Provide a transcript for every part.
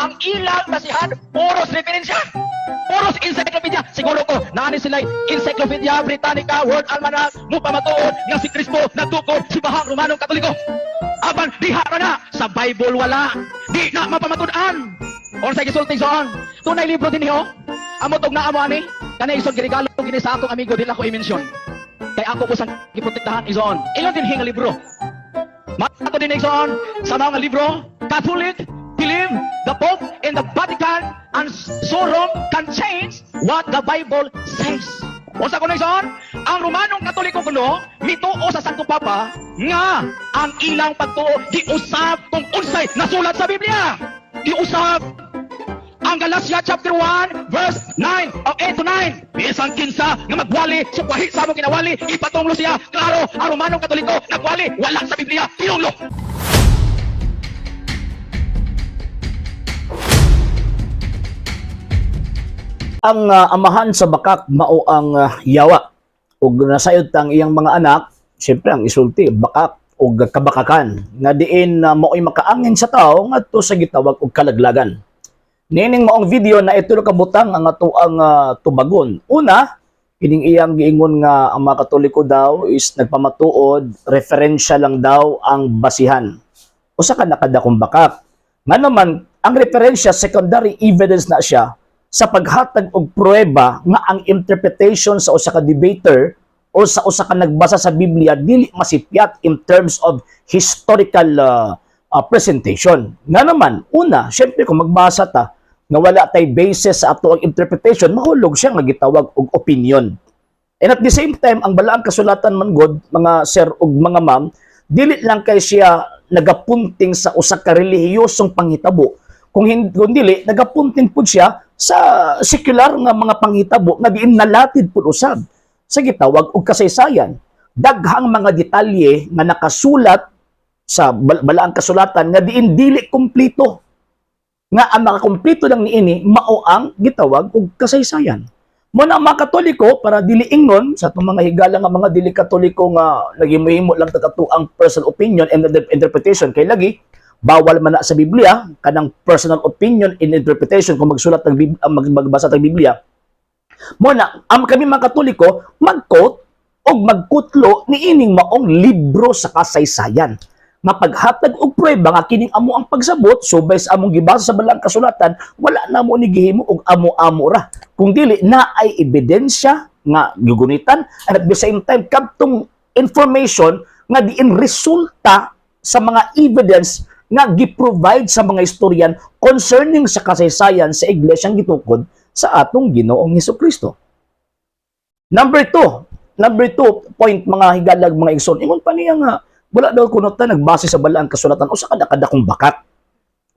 ang ilang basihan, puros referensya. Puros encyclopedia. Siguro ko, nani sila Encyclopedia Britannica, World Almanac, mupamatuod nga si Kristo nagtukod si Bahang Romanong Katoliko. Aban, diha ka na. Sa Bible wala. Di na mapamatudan. Or sa gisulting soon. Tunay libro din niyo. Amo tog na amo ani. Kanay isog regalo gini sa atong amigo dila ko i-mention. Kay ako ko sang giprotektahan isoon. Ilon din hinga libro. Mato din isoon sa mga libro, Catholic believe the Pope and the Vatican and so Rome can change what the Bible says. O sa kunaison, ang Romanong Katoliko kuno mituo sa Santo Papa nga ang ilang pagtuo giusab kung unsay nasulat sa Biblia. Giusab ang Galatia chapter 1 verse 9 o 8 to 9. Bisan kinsa nga magwali sa kwahi sa among kinawali ipatunglo siya. Klaro, ang Romanong Katoliko nagwali wala sa Biblia. Tinunglo. Ang amahan sa bakak mao ang yawa ug nasayod tang iyang mga anak, siyempre ang isulti bakak ug kabakakan nga diin mao'y makaangin sa tao ngadto sa gitawag og kalaglagan. Nining maong video na ito kabutang ang ato ang tubagon. Una, kining iyang giingon nga ang mga Katoliko daw is nagpamatuod, referensya lang daw ang basihan. Usa ka nakadakong bakak. Nga naman, ang referensya secondary evidence na siya sa paghatag og pruweba nga ang interpretation sa usa ka debater o sa usa ka nagbasa sa Biblia dili masipyat in terms of historical presentation. Nga naman, una, syempre kung magbasa ta nga wala tay basis sa ato ang interpretation, mahulog siya nga gitawag og opinion. And at the same time, ang balaang kasulatan man god, mga sir ug mga ma'am, dili lang kay siya nagapunting sa usa ka relihiyosong panghitabo, kung dili nagapunting pud siya sa secular nga mga panghitabo nga diin nalatid pud usab sa gitawag og kasaysayan. Daghang mga detalye nga nakasulat sa balaang kasulatan nga diin dili kumpleto. Nga ang makakumpleto lang niini mao ang gitawag og kasaysayan. Mo na mga Katoliko para dili ingnon sa itong mga higala nga mga dili Katoliko nga naghimuhimo lang tagato ang personal opinion and interpretation kay lagi bawal man na sa Biblia kanang personal opinion in interpretation kung magsulat ng magbasa ng Biblia. Mo na ang kami mga Katoliko mag-quote o magkutlo ni ining maong libro sa kasaysayan. Mapaghatag og pruweba nga kining amo ang pagsabot subay sa among gibasa sa balaang kasulatan, wala na mo ni gihimo og amo-amo ra. Kung dili na ay ebidensya nga gigunitan and at the same time kadtong information nga diin resulta sa mga evidence nga gi-provide sa mga istoryan concerning sa kasaysayan sa iglesyang gitukod sa atong Ginoong Hesukristo. Number two point mga higalag mga igsoon, ingon pa niya nga wala daw kuno ta nagbase sa balaang kasulatan usa kadakong bakat.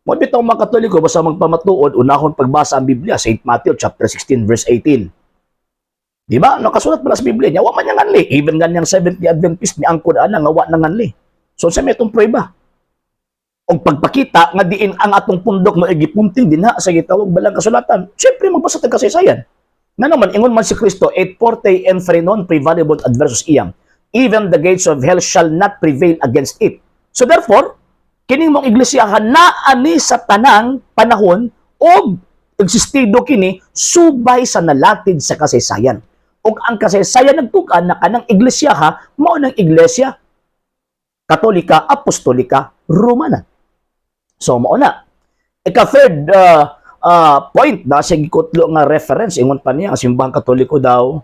Mo bitaw mga Katoliko basta magpamatuod unahon pagbasa ang Biblia sa St. Matthew chapter 16 verse 18. Di ba? Nakasulat pala sa Biblia niya, wa man yang anli. Even ganyang Seventh Day Adventist ni angkod ana nga wa nang anli. So sa metong prueba. Og pagpakita nga diin ang atong pundok mo gipunting dinha sa gitawag balaang kasulatan. Syempre magbasa tag kasaysayan. Nga naman ingon man si Kristo, et forte enfre non prevalebant adversus iam. Even the gates of hell shall not prevail against it. So therefore, kining mong iglesiyahan na ani sa tanang panahon o existido kini subay sa nalatid sa kasaysayan. O ang kasaysayan nagtukan na kanang iglesiyaha mao ng iglesia Katolika, Apostolika, Romana. So mao na. Ika-third point na sa gikutlo nga reference ingon pa niya ang simbahang Katoliko daw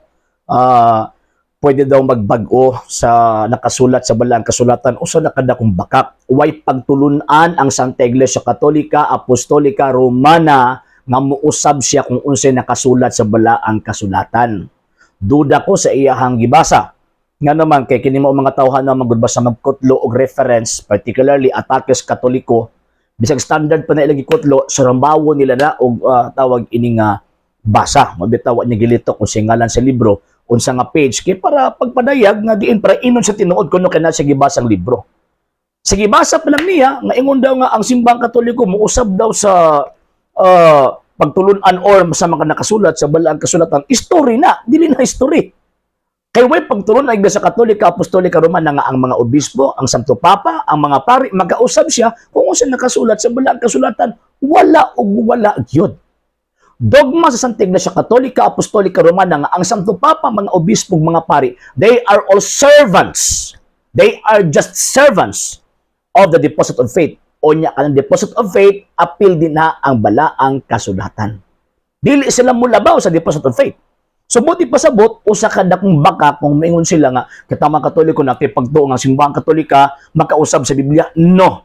pwede daw magbag-o sa nakasulat sa balaang kasulatan o sa nakadakong bakak. Way pagtulunan ang Santa Iglesia Katolika, Apostolika, Romana nga muusab siya kung unsay nakasulat sa balaang kasulatan. Duda ko sa iyahang gibasa. Nga naman kay kini mo mga tawhan na magbasa magkutlo og reference, particularly Ataques Katoliko, bisag standard pa na ilang gikutlo, surambawo nila na og tawag ining basa. Mabitaw niya gilito kung singalan sa libro unsa nga page kay para pagpadayag nga diin para inon sa tinuod kuno kana sa gibasang libro. Sa gibasa pa lang niya nga ingon daw nga ang simbahang Katoliko muusab daw sa pagtulunan or sa mga nakasulat sa balaang kasulatan. History na, dili na history. Kay way pagtulon na Iglesia Katolika, Apostolika, Romana nga ang mga obispo, ang Santo Papa, ang mga pari magausab siya kung unsa nakasulat sa balaang kasulatan. Wala ug wala gyud. Dogma sa Santa Iglesia Katolika, Apostolika, Romana nga ang Santo Papa, mga obispo, mga pari, they are all servants. They are just servants of the deposit of faith. O nya kanang deposit of faith, apil din na ang balaang kasulatan. Dili sila mulabaw sa deposit of faith. So buti pasabot usa ka dakong baka kung maingon sila nga katama Katoliko na kay pagtuo nga simbahang Katolika makausab sa Biblia. No.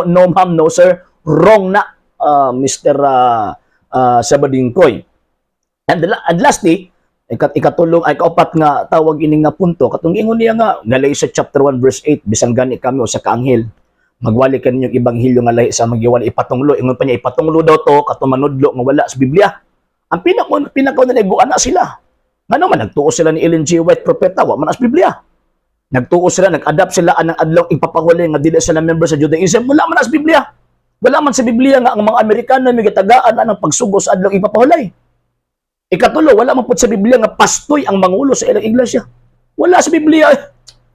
No ma'am, no sir. Wrong na Mr. Sabadingkoy. And lastly, ikatulong ay kaupat nga tawag ini nga punto katong ingon niya nga nalay sa chapter 1 verse 8 bisan gani kami usa ka anghel magwali kaninyong ebanghelyo nga lahi sa magiwali ipatunglo ingon pa niya ipatunglo daw to katong manudlo nga wala sa Biblia. Ang pinakaw na niguan na sila. Nga naman, nagtuo sila ni Ellen G. White, propeta, wa man as Biblia. Nagtuo sila, nag-adapt sila anang adlaw ipapahuli nga dili sila member sa Judaism, wala man as Biblia. Wala man sa Biblia nga ang mga Amerikano may gitagaan anang pagsugo sa adlaw ipapahulay. Ikatulo, wala man pud sa Biblia nga pastoy ang mangulo sa ilang iglesia. Wala sa Biblia.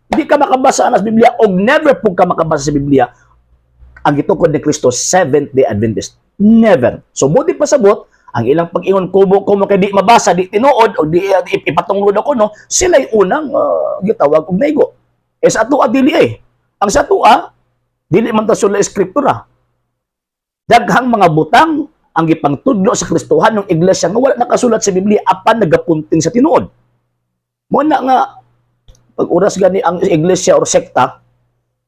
Hindi ka makabasa sa Biblia o never po ka makabasa sa Biblia ang gitukod ni Kristo Seventh-day Adventist. Never. So, buti pasabot, ang ilang pag-ingon kumo kay di mabasa, di tinuod o di ipatunglod ako no, sila'y unang gitawag og naigo. Sa atua dili Ang sa atua dili man ta sula eskriptura. Daghang mga butang ang gipangtudlo sa Kristohan ng iglesia nga wala nakasulat sa Biblia apan nagapunting sa tinuod. Mo na nga pag oras gani ang iglesia or sekta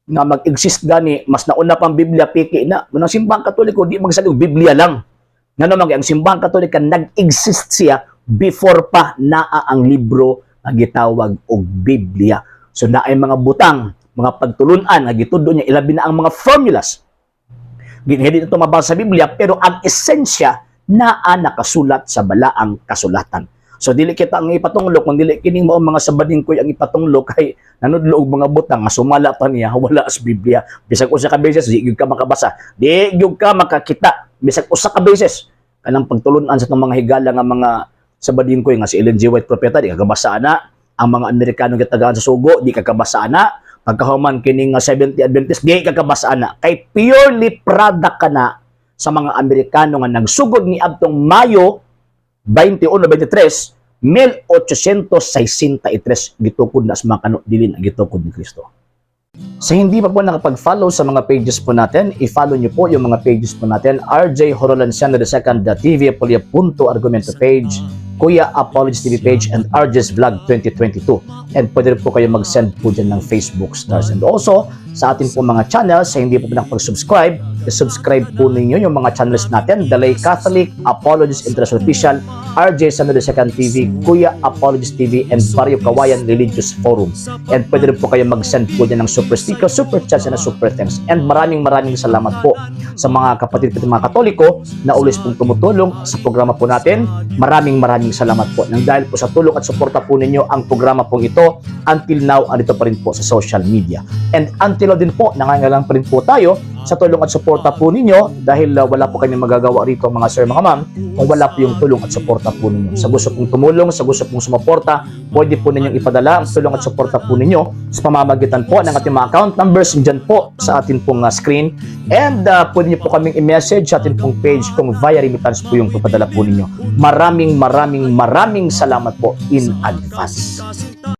nga mag-exist gani mas nauna pang Biblia piki na. Manang simbahang Katoliko di magsalig Biblia lang. Nga naman, ang simbahang Katolika, nag-exist siya before pa naa ang libro na gitawag og Biblia. So, naay mga butang, mga pagtulunan, nga gitudo niya, ilabi na ang mga formulas. Hindi ito mabasa sa Biblia, pero ang esensya naa nakasulat sa balaang kasulatan. So, dili kita ang ipatunglo, kung dili kining mao mga sabadingkoy ang ipatunglo, kay nanudlo og mga butang, nga sumala pa niya, wala sa Biblia. Bisag usa ka beses, di gyud ka makabasa. Di gyud ka makakita. Bisag usa ka beses kanang pagtulunan sa itong mga higala nga mga sabadingkoy nga si Ellen G. White propeta di kakabasa na ang mga Amerikano gitagaan sa sugo di kakabasa na pagkahuman kining 70 Adventist di kakabasa na kay purely product kana sa mga Amerikano nga nagsugod ni adtong Mayo 21-23 1863 gitukod na sa mga kanudilin ang gitukod ni Kristo. Sa hindi pa po nakapag-follow sa mga pages po natin, i-follow nyo po yung mga pages po natin, RJ Horolanciano II, TV Apolia Punto Argumento page, Kuya Apologies TV page, and RJ's Vlog 2022. And pwede rin po kayo mag-send po dyan ng Facebook stars. And also, sa atin po mga channels, sa hindi po nakapag-subscribe, i-subscribe po ninyo yung mga channels natin, The Lay Catholic, Apologies International Official, RJ Sano II TV, Kuya Apologies TV, and Barrio Kawayan Religious Forum. And pwede rin po kayo mag-send po dyan ng super sticker, super chats, and super thanks. And maraming salamat po sa mga kapatid at mga Katoliko na ulis pong tumutulong sa programa po natin. Maraming salamat po. Nang dahil po sa tulong at suporta po ninyo ang programa pong ito, until now, andito pa rin po sa social media. And until now din po, nangangailangan pa rin po tayo sa tulong at suporta po ninyo dahil wala po kayong magagawa rito mga sir, mga ma'am, kung wala po yung tulong at suporta po ninyo. Sa gusto pong tumulong, sa gusto pong sumuporta, pwede po ninyong ipadala ang tulong at suporta po ninyo sa pamamagitan po ng ating mga account numbers dyan po sa ating pong screen. And pwede nyo po kaming i-message sa ating pong page kung via remittance po yung papadala po ninyo. Maraming salamat po in advance.